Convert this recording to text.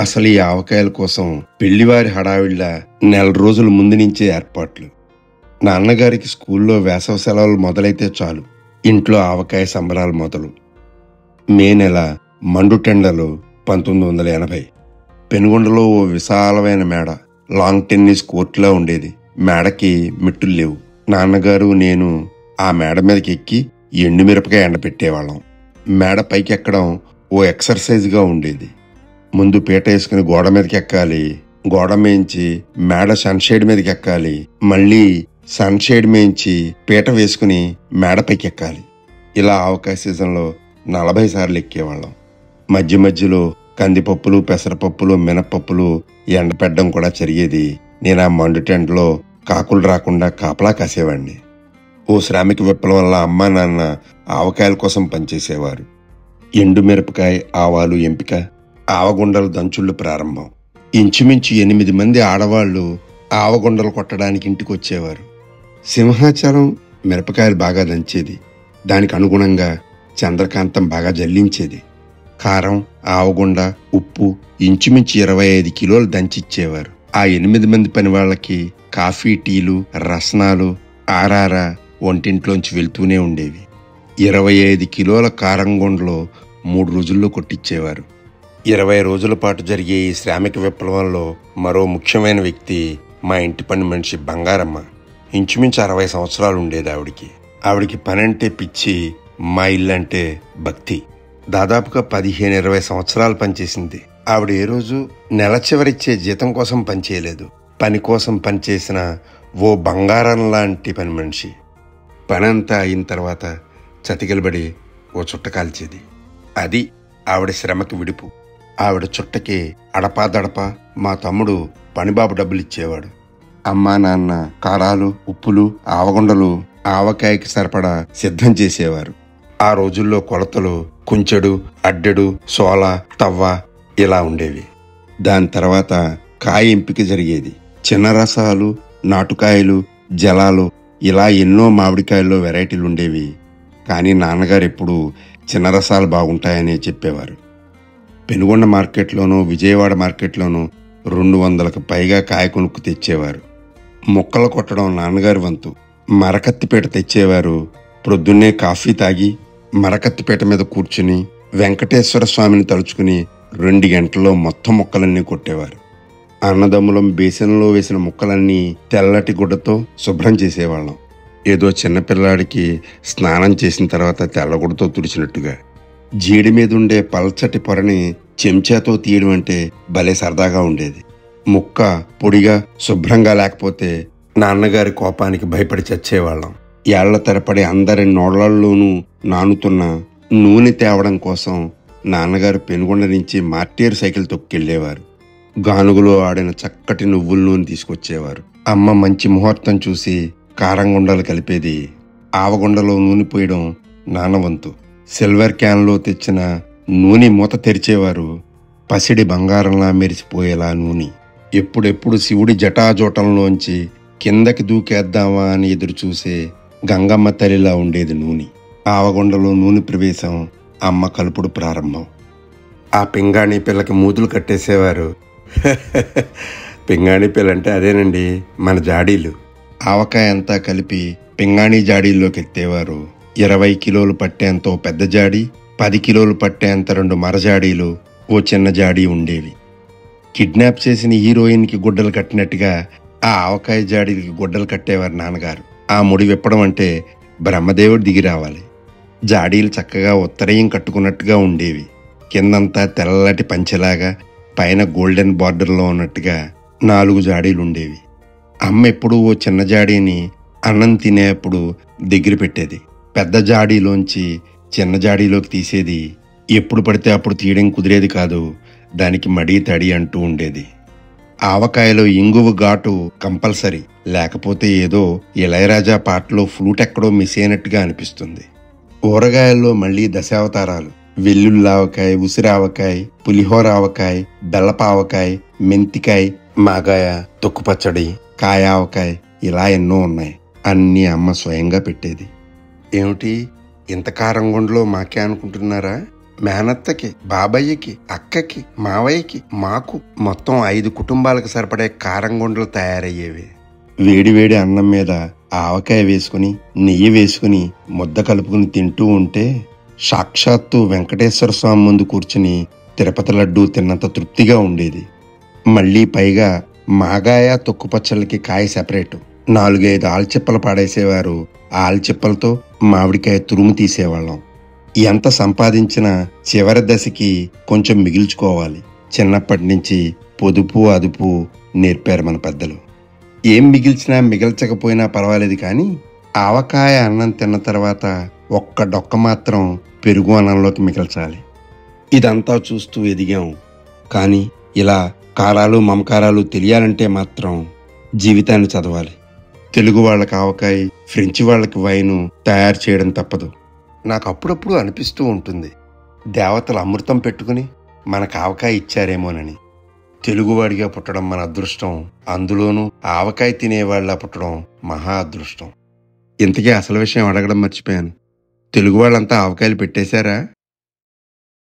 అసలు ఈ ఆవకాయల కోసం పెళ్లివారి హడావిళ్ళ నెల రోజుల ముందు నుంచే ఏర్పాట్లు. నాన్నగారికి స్కూల్లో వేసవి సెలవులు మొదలైతే చాలు, ఇంట్లో ఆవకాయ సంబరాలు మొదలు. మే నెల మండుటెండలు 1980. పెనుగొండలో ఓ విశాలమైన మేడ, లాంగ్ టెన్నిస్ కోర్టులా ఉండేది. మేడకి మెట్టులు లేవు. నాన్నగారు నేను ఆ మేడ మీదకి ఎక్కి ఎండుమిరపకాయ ఎండపెట్టేవాళ్ళం. మేడ పైకి ఎక్కడం ఓ ఎక్సర్సైజ్గా ఉండేది. ముందు పీట వేసుకుని గోడ మీదకి ఎక్కాలి, గోడ మేయించి మేడ సన్షేడ్ మీదకి ఎక్కాలి, మళ్ళీ సన్షేడ్ మేయించి పీట వేసుకుని మేడ పైకి ఎక్కాలి. ఇలా ఆవకాయ సీజన్లో 40 సార్లు ఎక్కేవాళ్ళం. మధ్య మధ్యలో కందిపప్పులు, పెసరపప్పులు, మినపప్పులు ఎండపెట్టడం కూడా జరిగేది. నేను ఆ మండు టెంట్లో కాకులు రాకుండా కాపలా కాసేవాడిని. ఓ శ్రామిక విప్లవం వల్ల అమ్మా నాన్న ఆవకాయల కోసం పనిచేసేవారు. ఎండు మిరపకాయ, ఆవాలు ఎంపిక, ఆవగుండలు దంచుళ్ళు ప్రారంభం. ఇంచుమించు 8 మంది ఆడవాళ్లు ఆవగుండలు కొట్టడానికి ఇంటికి వచ్చేవారు. సింహాచలం మిరపకాయలు బాగా దంచేది. దానికి అనుగుణంగా చంద్రకాంతం బాగా జల్లించేది. కారం, ఆవగుండ, ఉప్పు ఇంచుమించు 25 కిలోలు దంచిచ్చేవారు. ఆ 8 మంది పని వాళ్ళకి కాఫీ, టీలు, రసనాలు ఆరారా వంటింట్లోంచి వెళ్తూనే ఉండేవి. 25 కిలోల కారం గుండలు 3 రోజుల్లో కొట్టించేవారు. 20 రోజుల పాటు జరిగే ఈ శ్రామిక విప్లవంలో మరో ముఖ్యమైన వ్యక్తి మా ఇంటి పని మనిషి బంగారమ్మ. ఇంచుమించు 60 సంవత్సరాలు ఉండేది ఆవిడికి. ఆవిడికి పని అంటే పిచ్చి, మా ఇల్లంటే భక్తి. దాదాపుగా 15-20 సంవత్సరాలు పనిచేసింది. ఆవిడ ఏ రోజు నెల చివరిచ్చే జీతం కోసం పనిచేయలేదు. పని కోసం పనిచేసిన ఓ బంగారం లాంటి పని మనిషి. పని అంతా అయిన తర్వాత చతికిలబడి ఓ చుట్ట కాల్చేది. అది ఆవిడ శ్రమకి విడుపు. ఆవిడ చుట్టకి అడపాదడపా మా తమ్ముడు పనిబాబు డబ్బులు ఇచ్చేవాడు. అమ్మా నాన్న కారాలు, ఉప్పులు, ఆవగుండలు ఆవకాయకి సరిపడా సిద్ధం చేసేవారు. ఆ రోజుల్లో కొలతలు కుంచెడు, అడ్డెడు, సోల, తవ్వ ఇలా ఉండేవి. దాని తర్వాత కాయ ఎంపిక జరిగేది. చిన్న రసాలు, నాటుకాయలు, జలాలు ఇలా ఎన్నో మామిడికాయల్లో వెరైటీలు ఉండేవి. కానీ నాన్నగారు ఎప్పుడూ చిన్న రసాలు బాగుంటాయని చెప్పేవారు. పెనుగొండ మార్కెట్లోనూ విజయవాడ మార్కెట్లోనూ 200కు పైగా కాయ కొనుక్కు తెచ్చేవారు. ముక్కలు కొట్టడం నాన్నగారి వంతు. మరకత్తిపీట తెచ్చేవారు. ప్రొద్దున్నే కాఫీ తాగి మరకత్తిపీట మీద కూర్చుని వెంకటేశ్వర స్వామిని తలుచుకుని 2 గంటల్లో మొత్తం ముక్కలన్నీ కొట్టేవారు. అన్నదమ్ములం బేసిన్లో వేసిన ముక్కలన్నీ తెల్లటి గుడ్డతో శుభ్రం చేసేవాళ్ళం. ఏదో చిన్నపిల్లాడికి స్నానం చేసిన తర్వాత తెల్లగుడ్డతో తుడిచినట్టుగా. జీడి మీదుండే పల్చటి పొరని చెంచాతో తీయడం అంటే భలే సరదాగా ఉండేది. ముక్క పొడిగా శుభ్రంగా లేకపోతే నాన్నగారి కోపానికి భయపడి చచ్చేవాళ్ళం. ఏళ్ల తరపడి అందరి నోళ్లలోనూ నానుతున్న నూనె తేవడం కోసం నాన్నగారు పెనుగొండ నుంచి మార్టీర్ సైకిల్ తొక్కెళ్లేవారు. గానుగులో ఆడిన చక్కటి నువ్వుల నూనె తీసుకొచ్చేవారు. అమ్మ మంచి ముహూర్తం చూసి కారంగుండలు కలిపేది. ఆవగుండలో నూనె పోయడం నాన్నవంతు. సిల్వర్ క్యాన్లో తెచ్చిన నూనె మూత తెరిచేవారు. పసిడి బంగారంలా మెరిసిపోయేలా నూనె. ఎప్పుడెప్పుడు శివుడి జటాజోటంలోంచి కిందకి దూకేద్దామా అని ఎదురు చూసే గంగమ్మ తల్లిలా ఉండేది నూనె. ఆవగుండలో నూనె ప్రవేశం, అమ్మ కలుపుడు ప్రారంభం. ఆ పింగాణి పిల్లకి మూతులు కట్టేసేవారు. పింగాణి పిల్ల అంటే అదేనండి, మన జాడీలు. ఆవకాయ అంతా కలిపి పింగాణి జాడీల్లోకి ఎత్తేవారు. 20 కిలోలు పట్టేంత ఓ పెద్ద జాడీ, 10 కిలోలు పట్టేంత 2 మరజాడీలు, ఓ చిన్న జాడీ ఉండేవి. కిడ్నాప్ చేసిన హీరోయిన్కి గుడ్డలు కట్టినట్టుగా ఆ ఆవకాయ జాడీలకి గుడ్డలు కట్టేవారు నాన్నగారు. ఆ ముడి విప్పడం అంటే బ్రహ్మదేవుడు దిగి రావాలి. జాడీలు చక్కగా ఉత్తరయం కట్టుకున్నట్టుగా ఉండేవి. కిందంతా తెల్లటి పంచెలాగా, పైన గోల్డెన్ బార్డర్లో ఉన్నట్టుగా 4 జాడీలు ఉండేవి. అమ్మ ఎప్పుడూ ఓ చిన్న జాడీని అన్నం తినేప్పుడు దగ్గర పెట్టేది. పెద్ద జాడీలోంచి చిన్న జాడీలోకి తీసేది. ఎప్పుడు పడితే అప్పుడు తీయడం కుదిరేది కాదు. దానికి మడి తడి అంటూ ఉండేది. ఆవకాయలో ఇంగువ ఘాటు కంపల్సరీ, లేకపోతే ఏదో ఇళయరాజా పాటలో ఫ్లూట్ ఎక్కడో మిస్ అయినట్టుగా అనిపిస్తుంది. ఊరగాయల్లో మళ్లీ దశావతారాలు. వెల్లుల్లావకాయ, ఉసిరావకాయ, పులిహోర ఆవకాయ, బెల్లపావకాయ, మెంతికాయ, మాగాయ, తొక్కు పచ్చడి, కాయ ఆవకాయ ఇలా ఎన్నో ఉన్నాయి. అన్నీ అమ్మ స్వయంగా పెట్టేది. ఏమిటి ఇంత కారంగుండలో మాకే అనుకుంటున్నారా? మేనత్తకి, బాబాయ్యకి, అక్కకి, మావయ్యకి, మాకు మొత్తం 5 కుటుంబాలకు సరిపడే కారంగుండలు తయారయ్యేవి. వేడివేడి అన్నం మీద ఆవకాయ వేసుకుని, నెయ్యి వేసుకుని ముద్ద కలుపుకుని తింటూ ఉంటే సాక్షాత్తు వెంకటేశ్వర స్వామి ముందు కూర్చుని తిరుపతి లడ్డూ తిన్నంత తృప్తిగా ఉండేది. మళ్ళీ పైగా మాగాయ తొక్కు పచ్చళ్ళకి కాయ సెపరేటు. 4-5 ఆల్చిప్పలు పాడేసేవారు. ఆ ఆల్చిప్పలతో మామిడికాయ తురుము తీసేవాళ్ళం. ఎంత సంపాదించినా చివరి దశకి కొంచెం మిగిల్చుకోవాలి. చిన్నప్పటి నుంచి పొదుపు అదుపు నేర్పారు మన పెద్దలు. ఏం మిగిల్చినా మిగల్చకపోయినా పర్వాలేదు, కానీ ఆవకాయ అన్నం తిన్న తర్వాత ఒక్క డొక్క మాత్రం పెరుగు అన్నంలోకి మిగల్చాలి. ఇదంతా చూస్తూ ఎదిగాం. కానీ ఇలా కారాలు మమకారాలు తెలియాలంటే మాత్రం జీవితాన్ని చదవాలి. తెలుగు వాళ్ళకి ఆవకాయ, ఫ్రెంచి వాళ్ళకి వైను తయారు చేయడం తప్పదు. నాకు అప్పుడప్పుడు అనిపిస్తూ ఉంటుంది, దేవతలు అమృతం పెట్టుకుని మనకు ఆవకాయ ఇచ్చారేమోనని. తెలుగువాడిగా పుట్టడం మన అదృష్టం, అందులోనూ ఆవకాయ తినేవాళ్ళ పుట్టడం మహా అదృష్టం. ఇంతకీ అసలు విషయం అడగడం మర్చిపోయాను. తెలుగు వాళ్ళంతా ఆవకాయలు పెట్టేశారా?